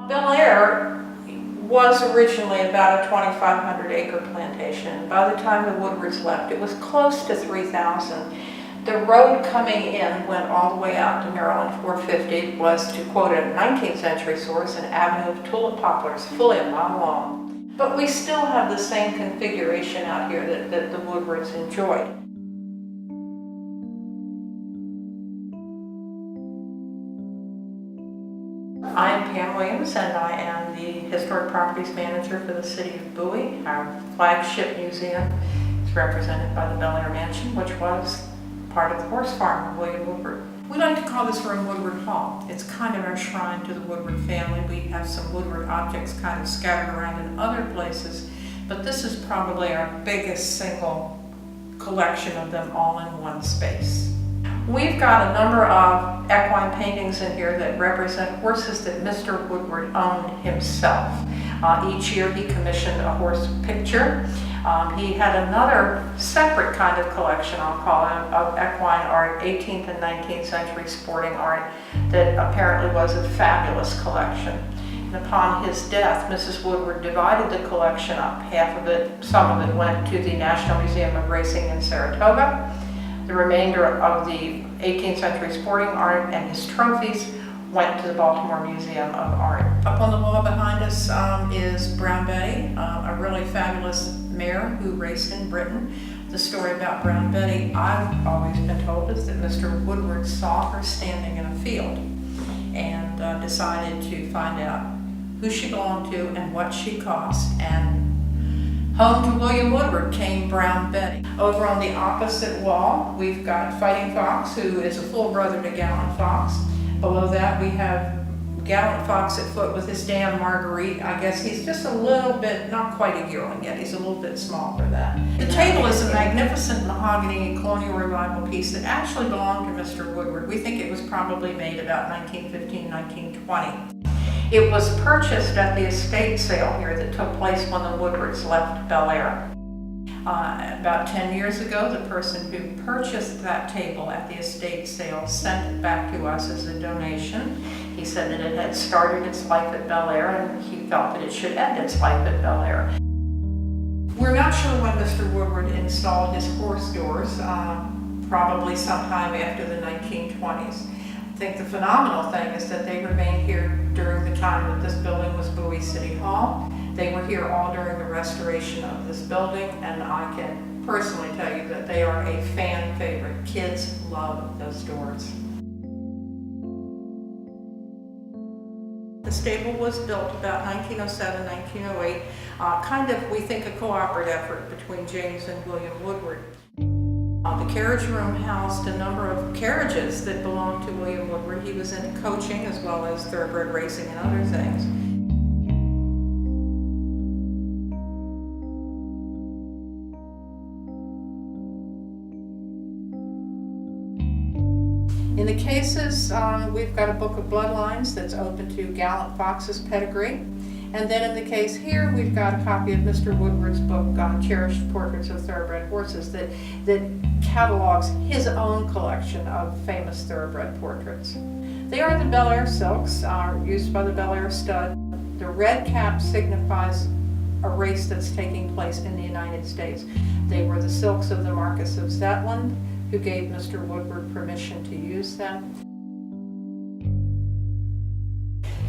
Belair was originally about a 2,500 acre plantation. By the time the Woodwards left, it was close to 3,000. The road coming in went all the way out to Maryland 450, was, to quote a 19th century source, an avenue of tulip poplars fully a mile long. But we still have the same configuration out here that the Woodwards enjoyed. I'm Pam Williams, and I am the Historic Properties Manager for the City of Bowie. Our flagship museum is represented by the Belair Mansion, which was part of the horse farm of William Woodward. We like to call this room Woodward Hall. It's kind of our shrine to the Woodward family. We have some Woodward objects kind of scattered around in other places, but this is probably our biggest single collection of them all in one space. We've got a number of equine paintings in here that represent horses that Mr. Woodward owned himself. Each year he commissioned a horse picture. He had another separate kind of collection, I'll call it, of equine art, 18th and 19th century sporting art, that apparently was a fabulous collection. And upon his death, Mrs. Woodward divided the collection up. Half of it, some of it went to the National Museum of Racing in Saratoga. The remainder of the 18th century sporting art and his trophies went to the Baltimore Museum of Art. Up on the wall behind us is Brown Betty, a really fabulous mare who raced in Britain. The story about Brown Betty, I've always been told, is that Mr. Woodward saw her standing in a field and decided to find out who she belonged to and what she cost, and home to William Woodward came Brown Betty. Over on the opposite wall, we've got Fighting Fox, who is a full brother to Gallant Fox. Below that, we have Gallant Fox at foot with his dam Marguerite. I guess he's just a little bit, not quite a yearling yet, he's a little bit small for that. The table is a magnificent mahogany colonial revival piece that actually belonged to Mr. Woodward. We think it was probably made about 1915, 1920. It was purchased at the estate sale here that took place when the Woodwards left Belair. About 10 years ago, the person who purchased that table at the estate sale sent it back to us as a donation. He said that it had started its life at Belair and he felt that it should end its life at Belair. We're not sure when Mr. Woodward installed his horse doors, probably sometime after the 1920s. I think the phenomenal thing is that they remained here during the time that this building was Bowie City Hall. They were here all during the restoration of this building, and I can personally tell you that they are a fan favorite. Kids love those doors. The stable was built about 1907, 1908, kind of, we think, a cooperative effort between James and William Woodward. The carriage room housed a number of carriages that belonged to William Woodward. He was into coaching as well as thoroughbred racing and other things. In the cases, we've got a book of bloodlines that's open to Gallant Fox's pedigree. And then in the case here, we've got a copy of Mr. Woodward's book, Cherished Portraits of Thoroughbred Horses, that catalogs his own collection of famous thoroughbred portraits. They are the Belair silks, used by the Belair Stud. The red cap signifies a race that's taking place in the United States. They were the silks of the Marquis of Zetland, who gave Mr. Woodward permission to use them.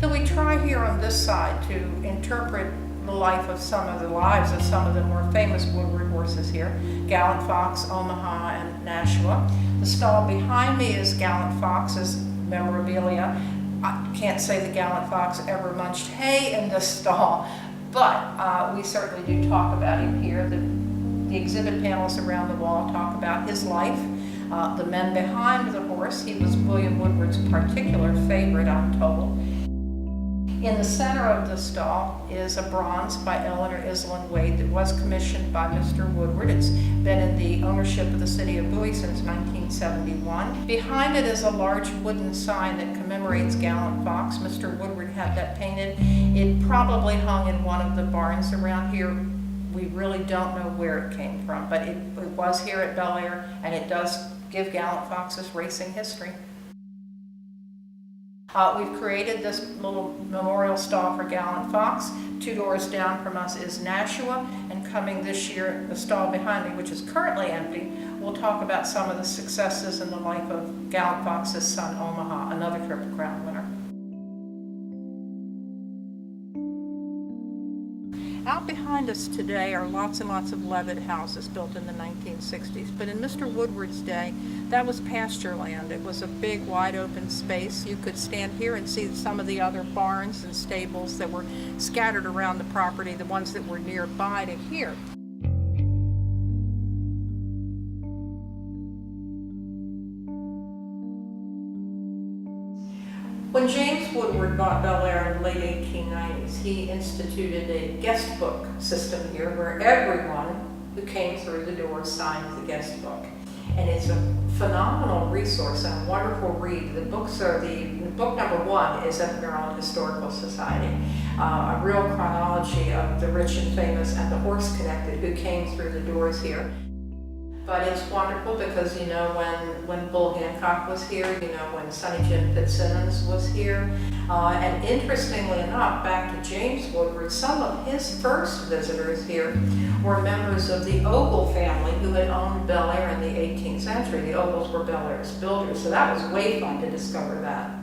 So we try here on this side to interpret the lives of some of the more famous Woodward horses here. Gallant Fox, Omaha, and Nashua. The stall behind me is Gallant Fox's memorabilia. I can't say the Gallant Fox ever munched hay in this stall, but we certainly do talk about him here. The exhibit panels around the wall talk about his life. The men behind the horse, he was William Woodward's particular favorite, I'm told. In the center of the stall is a bronze by Eleanor Iselin Wade that was commissioned by Mr. Woodward. It's been in the ownership of the city of Bowie since 1971. Behind it is a large wooden sign that commemorates Gallant Fox. Mr. Woodward had that painted. It probably hung in one of the barns around here. We really don't know where it came from, but it was here at Belair, and it does give Gallant Fox's racing history. We've created this little memorial stall for Gallant Fox. 2 doors down from us is Nashua, and coming this year, the stall behind me, which is currently empty, we'll talk about some of the successes in the life of Gallant Fox's son, Omaha, another Triple Crown winner. Out behind us today are lots and lots of Levitt houses built in the 1960s, but in Mr. Woodward's day, that was pasture land. It was a big, wide open space. You could stand here and see some of the other barns and stables that were scattered around the property, the ones that were nearby to here. When James Woodward bought Belair in the late 1890s, he instituted a guest book system here where everyone who came through the door signed the guest book. And it's a phenomenal resource and a wonderful read. The books are book number 1 is at the Maryland Historical Society, a real chronology of the rich and famous and the horse connected who came through the doors here. But it's wonderful because, you know, when Bull Hancock was here, you know, when Sonny Jim Fitzsimmons was here. And interestingly enough, back to James Woodward, some of his first visitors here were members of the Ogle family who had owned Belair in the 18th century. The Ogles were Belair's builders, so that was way fun to discover that.